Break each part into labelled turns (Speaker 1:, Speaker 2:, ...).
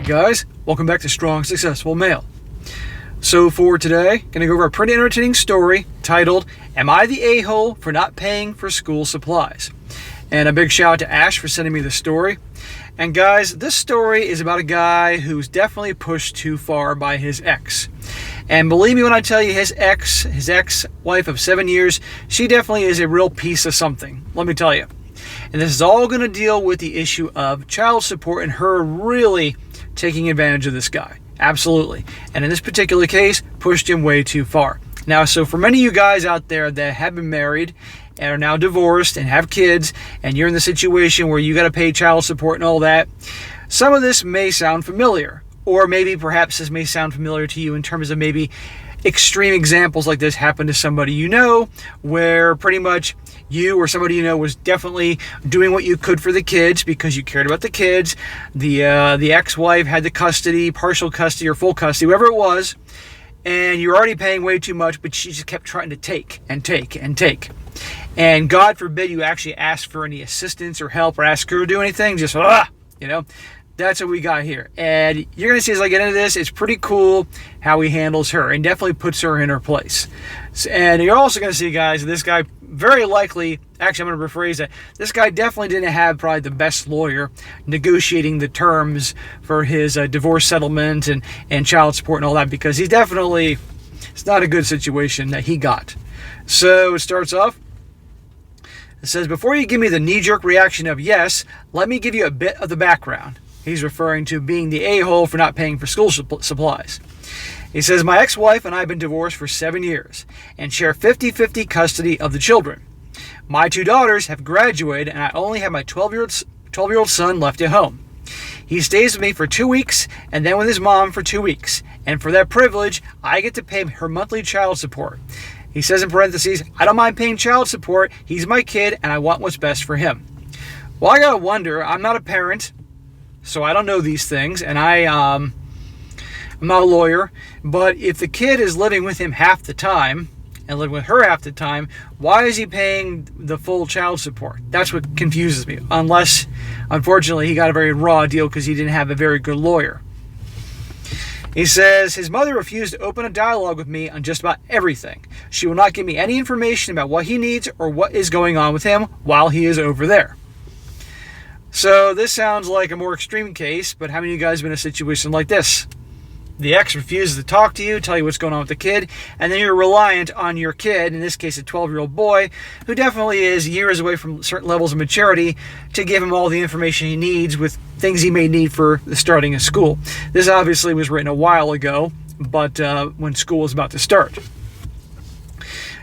Speaker 1: Alright guys, welcome back to Strong Successful Male. So for today, going to go over a pretty entertaining story titled, Am I the A-hole for not paying for school supplies? And a big shout out to Ash for sending me the story. And guys, this story is about a guy who's definitely pushed too far by his ex. And believe me when I tell you, his ex-wife of 7 years, she definitely is a real piece of something, let me tell you. And this is all going to deal with the issue of child support and her really taking advantage of this guy. Absolutely. And in this particular case, pushed him way too far. Now, so for many of you guys out there that have been married and are now divorced and have kids, and you're in the situation where you got to pay child support and all that, some of this may sound familiar. Or maybe perhaps this may sound familiar to you in terms of maybe extreme examples like this happened to somebody you know, where pretty much you or somebody you know was definitely doing what you could for the kids because you cared about the kids. The ex-wife had the custody, partial custody or full custody, whatever it was, and you're already paying way too much, but she just kept trying to take and take and take. And God forbid you actually ask for any assistance or help or ask her to do anything, just That's what we got here. And you're going to see as I get into this, it's pretty cool how he handles her and definitely puts her in her place. And you're also going to see, guys, this guy very likely, actually I'm going to rephrase that, this guy definitely didn't have probably the best lawyer negotiating the terms for his divorce settlement and child support and all that, because he's definitely, it's not a good situation that he got. So it starts off. It says, before you give me the knee-jerk reaction of yes, let me give you a bit of the background. He's referring to being the a-hole for not paying for school supplies. He says, my ex-wife and I have been divorced for 7 years and share 50-50 custody of the children. My 2 daughters have graduated and I only have my 12-year-old son left at home. He stays with me for 2 weeks and then with his mom for 2 weeks. And for that privilege, I get to pay her monthly child support. He says in parentheses, I don't mind paying child support. He's my kid and I want what's best for him. Well, I gotta wonder, I'm not a parent, so I don't know these things, and I'm not a lawyer, but if the kid is living with him half the time and living with her half the time, why is he paying the full child support? That's what confuses me, unless, unfortunately, he got a very raw deal because he didn't have a very good lawyer. He says, his mother refused to open a dialogue with me on just about everything. She will not give me any information about what he needs or what is going on with him while he is over there. So this sounds like a more extreme case, but how many of you guys have been in a situation like this? The ex refuses to talk to you, tell you what's going on with the kid, and then you're reliant on your kid, in this case a 12-year-old boy, who definitely is years away from certain levels of maturity, to give him all the information he needs with things he may need for starting a school. This obviously was written a while ago, but when school was about to start.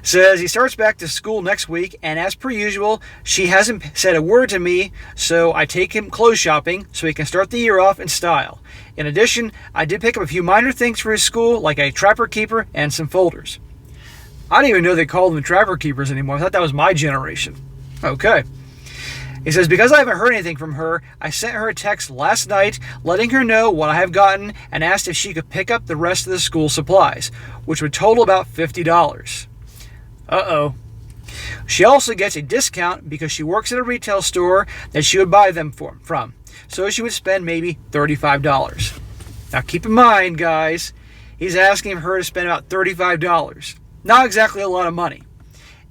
Speaker 1: Says he starts back to school next week, and as per usual, she hasn't said a word to me, so I take him clothes shopping so he can start the year off in style. In addition, I did pick up a few minor things for his school, like a trapper keeper and some folders. I didn't even know they called them trapper keepers anymore. I thought that was my generation. Okay. He says, because I haven't heard anything from her, I sent her a text last night letting her know what I have gotten and asked if she could pick up the rest of the school supplies, which would total about $50. Uh-oh. She also gets a discount because she works at a retail store that she would buy them from. So she would spend maybe $35. Now keep in mind, guys, he's asking her to spend about $35. Not exactly a lot of money.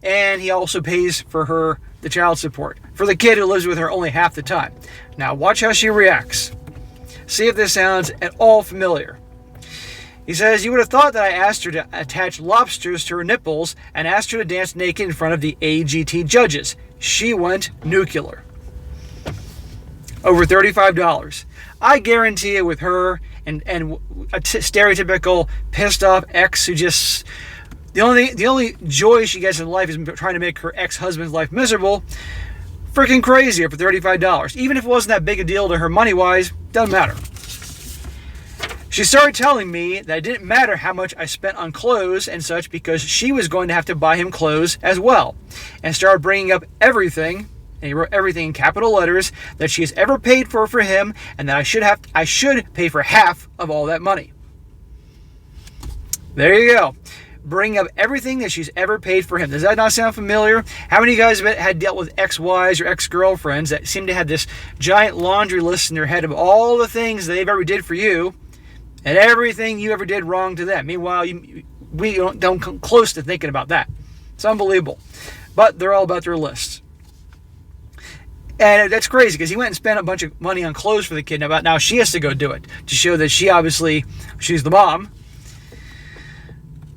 Speaker 1: And he also pays for her the child support for the kid who lives with her only half the time. Now watch how she reacts. See if this sounds at all familiar. He says, you would have thought that I asked her to attach lobsters to her nipples and asked her to dance naked in front of the AGT judges. She went nuclear. Over $35. I guarantee you with her and a stereotypical pissed off ex who just, the only joy she gets in life is trying to make her ex-husband's life miserable. Freaking crazy for $35. Even if it wasn't that big a deal to her money-wise, doesn't matter. She started telling me that it didn't matter how much I spent on clothes and such because she was going to have to buy him clothes as well. And started bringing up everything, and he wrote everything in capital letters, that she has ever paid for him and that I should pay for half of all that money. There you go. bringing up everything that she's ever paid for him. Does that not sound familiar? How many of you guys had dealt with ex-wives or ex-girlfriends that seem to have this giant laundry list in their head of all the things they've ever did for you and everything you ever did wrong to them? Meanwhile, we don't come close to thinking about that. It's unbelievable. But they're all about their lists. And that's crazy because he went and spent a bunch of money on clothes for the kid. Now she has to go do it to show that she's the mom.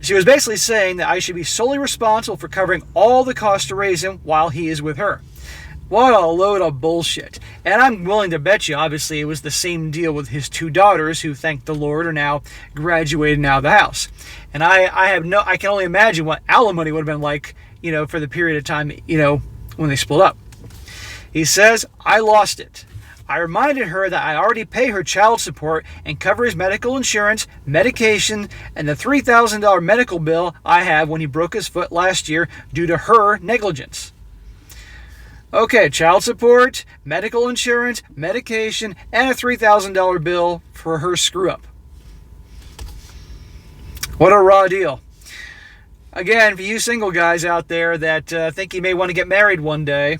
Speaker 1: She was basically saying that I should be solely responsible for covering all the costs to raise him while he is with her. What a load of bullshit. And I'm willing to bet you, obviously, it was the same deal with his 2 daughters who, thank the Lord, are now graduated out of the house. And I can only imagine what alimony would have been like, for the period of time, when they split up. He says, I lost it. I reminded her that I already pay her child support and cover his medical insurance, medication, and the $3,000 medical bill I have when he broke his foot last year due to her negligence. Okay, child support, medical insurance, medication, and a $3,000 bill for her screw-up. What a raw deal. Again, for you single guys out there that think you may want to get married one day,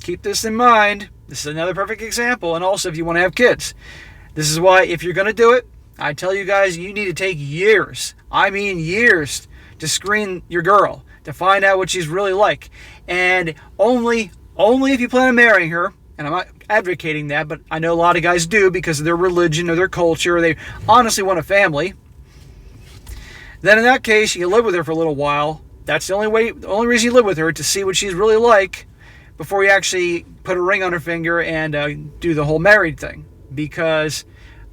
Speaker 1: keep this in mind. This is another perfect example. And also, if you want to have kids, this is why, if you're going to do it, I tell you guys, you need to take years. I mean years to screen your girl, to find out what she's really like. And only if you plan on marrying her, and I'm not advocating that, but I know a lot of guys do because of their religion or their culture, or they honestly want a family. Then in that case, you live with her for a little while. That's the only reason you live with her, to see what she's really like before you actually put a ring on her finger and do the whole married thing. Because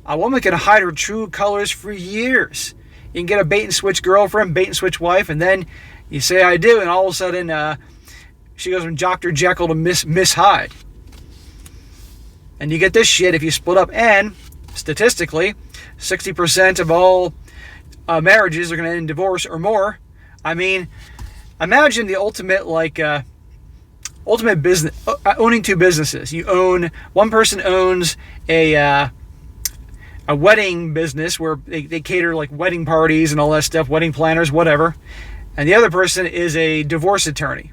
Speaker 1: a woman can hide her true colors for years. You can get a bait and switch girlfriend, bait and switch wife, and then you say I do, and all of a sudden she goes from Dr. Jekyll to Miss Hyde. And you get this shit if you split up. And statistically, 60% of all marriages are going to end in divorce or more. I mean, imagine the ultimate business, owning 2 businesses. One person owns a wedding business where they cater like wedding parties and all that stuff, wedding planners, whatever. And the other person is a divorce attorney.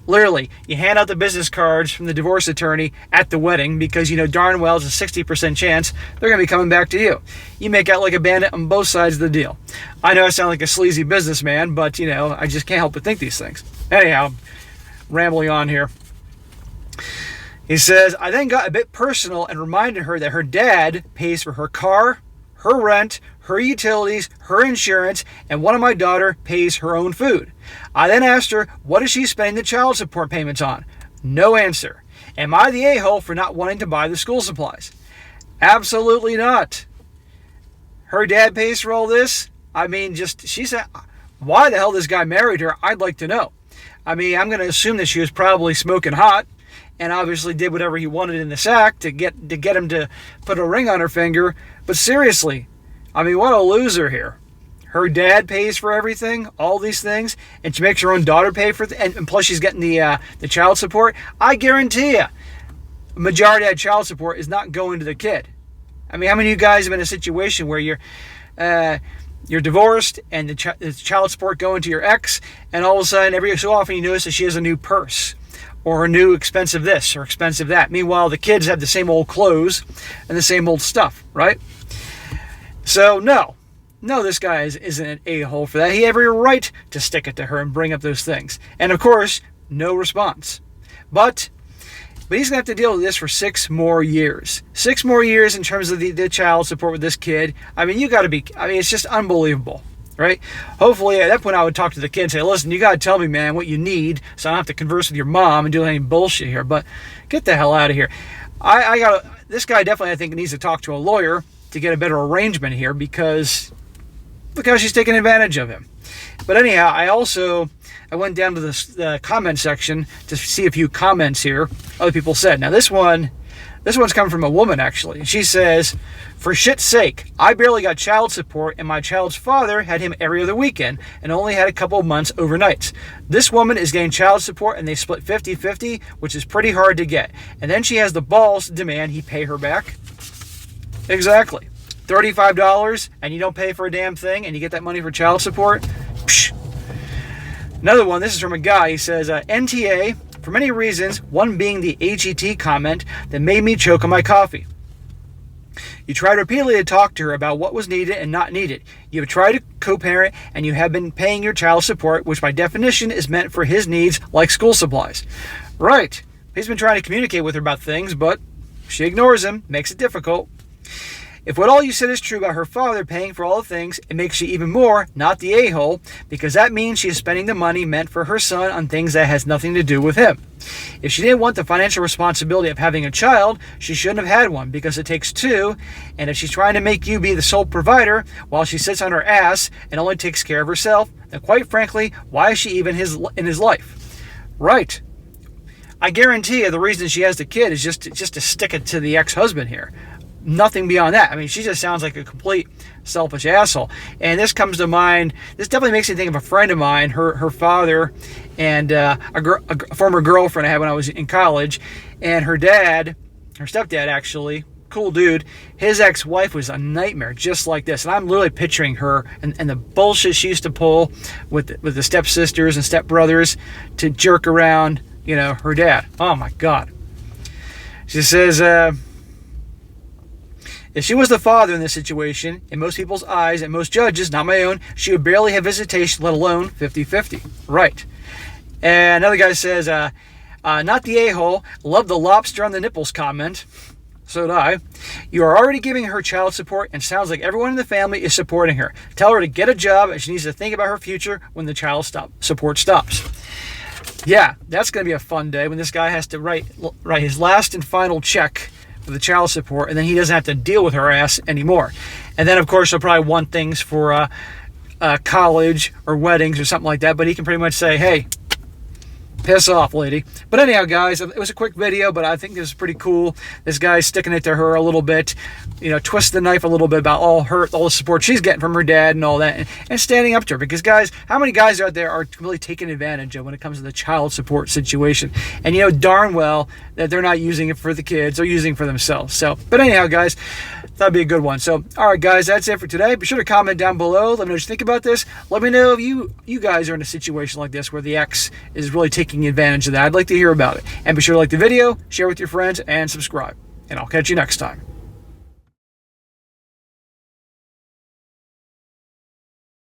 Speaker 1: Literally, you hand out the business cards from the divorce attorney at the wedding because you know darn well it's a 60% chance they're going to be coming back to you. You make out like a bandit on both sides of the deal. I know I sound like a sleazy businessman, but I just can't help but think these things. Anyhow, rambling on here. He says, I then got a bit personal and reminded her that her dad pays for her car, her rent, her utilities, her insurance, and one of my daughter pays her own food. I then asked her, what is she spending the child support payments on? No answer. Am I the a-hole for not wanting to buy the school supplies? Absolutely not. Her dad pays for all this? I mean, she said, why the hell this guy married her? I'd like to know. I mean, I'm going to assume that she was probably smoking hot and obviously did whatever he wanted in the sack to get him to put a ring on her finger. But seriously, I mean, what a loser here. Her dad pays for everything, all these things, and she makes her own daughter pay for it, and plus she's getting the child support. I guarantee you, majority of child support is not going to the kid. I mean, how many of you guys have been in a situation where you're divorced and the child support going to your ex, and all of a sudden, every so often you notice that she has a new purse or a new expensive this or expensive that. Meanwhile, the kids have the same old clothes and the same old stuff, right? So, no, this guy isn't an a-hole for that. He had every right to stick it to her and bring up those things. And, of course, no response. But he's going to have to deal with this for 6 more years. 6 more years in terms of the child support with this kid. I mean, it's just unbelievable, right? Hopefully, at that point, I would talk to the kid and say, listen, you got to tell me, man, what you need so I don't have to converse with your mom and do any bullshit here. But get the hell out of here. This guy definitely, I think, needs to talk to a lawyer to get a better arrangement here because look how she's taking advantage of him. But anyhow, I went down to the comment section to see a few comments here other people said. Now this one's coming from a woman actually. She says, for shit's sake, I barely got child support and my child's father had him every other weekend and only had a couple of months overnights. This woman is getting child support and they split 50-50, which is pretty hard to get. And then she has the balls to demand he pay her back. Exactly. $35 and you don't pay for a damn thing and you get that money for child support? Psh, Another one, this is from a guy. He says, NTA, for many reasons, one being the HET comment that made me choke on my coffee. You tried repeatedly to talk to her about what was needed and not needed. You have tried to co-parent, and you have been paying your child support, which by definition is meant for his needs, like school supplies. Right. He's been trying to communicate with her about things, but she ignores him, makes it difficult. If what all you said is true about her father paying for all the things, it makes you even more not the a-hole, because that means she is spending the money meant for her son on things that has nothing to do with him. If she didn't want the financial responsibility of having a child, she shouldn't have had one, because it takes two, and if she's trying to make you be the sole provider while she sits on her ass and only takes care of herself, then quite frankly, why is she even in his life? Right. I guarantee you the reason she has the kid is just to stick it to the ex-husband here. Nothing beyond that. I mean, she just sounds like a complete selfish asshole. And this comes to mind, this definitely makes me think of a friend of mine, her father, and a former girlfriend I had when I was in college. And her dad, her stepdad actually, cool dude, his ex-wife was a nightmare just like this. And I'm literally picturing her and the bullshit she used to pull with the stepsisters and stepbrothers to jerk around, her dad. Oh my God. She says, if she was the father in this situation, in most people's eyes and most judges, not my own, she would barely have visitation, let alone 50-50. Right. And another guy says, not the a-hole, love the lobster on the nipples comment. So did I. You are already giving her child support, and sounds like everyone in the family is supporting her. Tell her to get a job, and she needs to think about her future when the child support stops. Yeah, that's going to be a fun day when this guy has to write his last and final check for the child support, and then he doesn't have to deal with her ass anymore. And then, of course, he'll probably want things for college or weddings or something like that, but he can pretty much say, hey, piss off, lady. But anyhow, guys, it was a quick video, but I think this is pretty cool. This guy's sticking it to her a little bit, twist the knife a little bit about all the support she's getting from her dad and all that, and standing up to her. Because, guys, how many guys out there are really taken advantage of when it comes to the child support situation? And you know darn well that they're not using it for the kids, they're using it for themselves. So, but anyhow, guys, that'd be a good one. So, all right, guys, that's it for today. Be sure to comment down below. Let me know what you think about this. Let me know if you guys are in a situation like this where the ex is really taking advantage of that. I'd like to hear about it. And be sure to like the video, share with your friends, and subscribe. And I'll catch you next time.